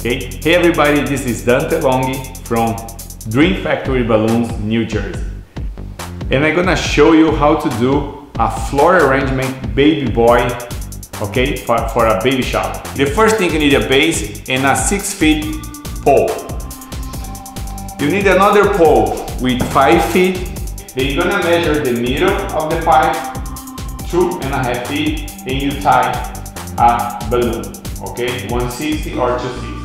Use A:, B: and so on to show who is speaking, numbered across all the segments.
A: Okay? Hey everybody, this is Dante Longhi from Dream Factory Balloons, New Jersey. And I'm gonna show you how to do a floor arrangement baby boy, okay, for a baby shower. The first thing, you need a base and a 6 feet pole. You need another pole with 5 feet. Then you're gonna measure the middle of the pipe, 2.5 feet, and you tie a balloon, okay, 160 or 260.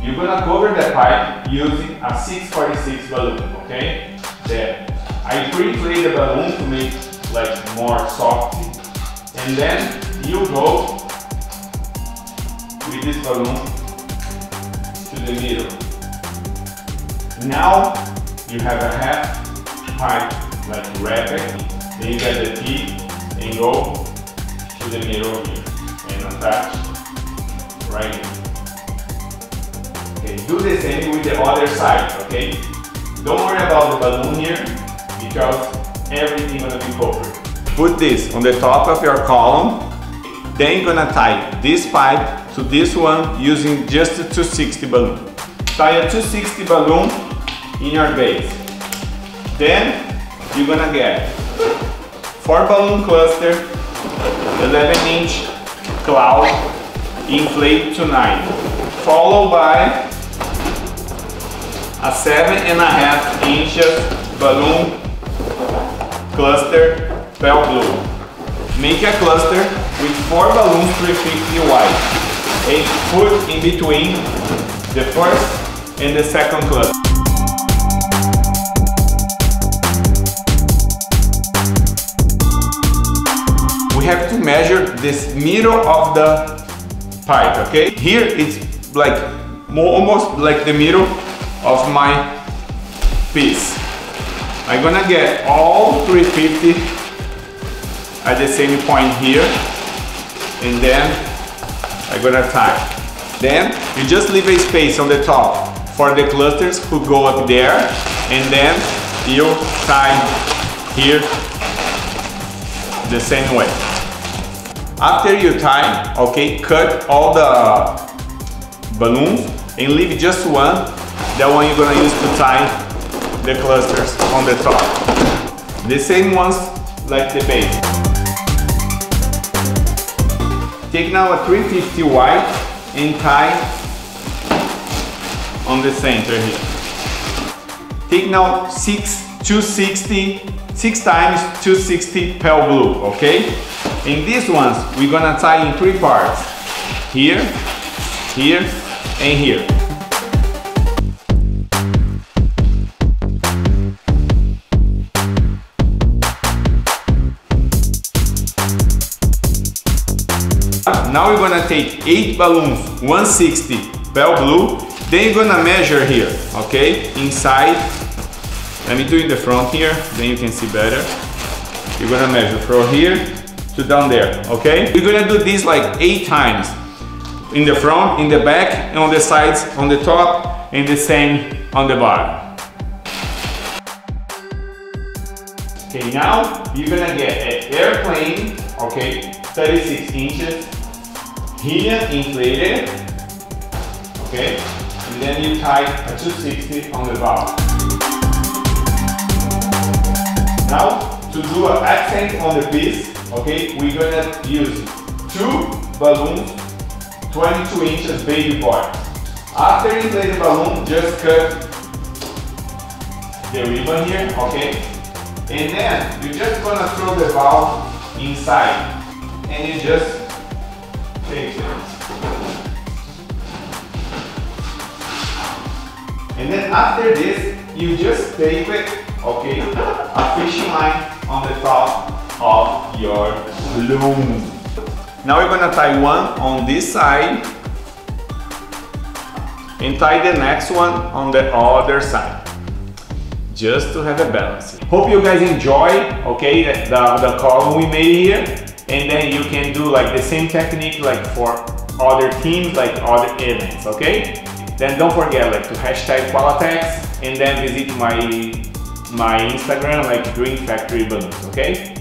A: You're gonna cover the pipe using a 646 balloon, okay? Then I pre-inflate the balloon to make like more soft, and then you go with this balloon to the middle. Now you have a half pipe like wrapped, then you get the tip and go to the middle here and attach right here. Okay, do the same with the other side, okay? Don't worry about the balloon here because everything gonna be covered. Put this on the top of your column, then you're gonna tie this pipe to this one using just a 260 balloon. Tie a 260 balloon in your base. Then you're gonna get 4 balloon cluster, 11-inch cloud, inflate to 9, followed by a 7.5 inches balloon cluster pale blue. Make a cluster with 4 balloons 350 wide and put in between the first and the second cluster. We have to measure this middle of the pipe, okay? Here it's like almost like the middle of my piece. I'm gonna get all 350 at the same point here, and then I'm gonna tie. Then you just leave a space on the top for the clusters who go up there, and then you tie here the same way. After you tie, okay, cut all the balloons and leave just one. That one you're gonna use to tie the clusters on the top. The same ones like the base. Take now a 350 wide and tie on the center here. Take now 6 times 260 pale blue, okay? In these ones, we're gonna tie in 3 parts. Here, here, and here. Now we're gonna take 8 balloons, 160 pale blue. Then you're gonna measure here, okay? Inside, let me do it in the front here, then you can see better. You're gonna measure from here to down there, okay? You're gonna do this like 8 times. In the front, in the back, and on the sides, on the top, and the same on the bottom. Okay, now you're gonna get an airplane, okay, 36 inches, here inflated, okay, and then you tie a 260 on the bottom. Now, to do an accent on the piece, okay, we're gonna use 2 balloons, 22 inches baby boy. After you inflate the balloon, just cut the ribbon here, okay, and then you're just gonna throw the ball inside, and you just take it. And then after this, you just tape it, okay, a fishing line on the top of your balloon. Now we're gonna tie one on this side and tie the next one on the other side, just to have a balance. Hope you guys enjoy, okay, the column we made here, and then you can do like the same technique like for other teams, like other events, okay? Then don't forget like to hashtag Qualatex, and then visit my Instagram like Dream Factory Balloons, okay?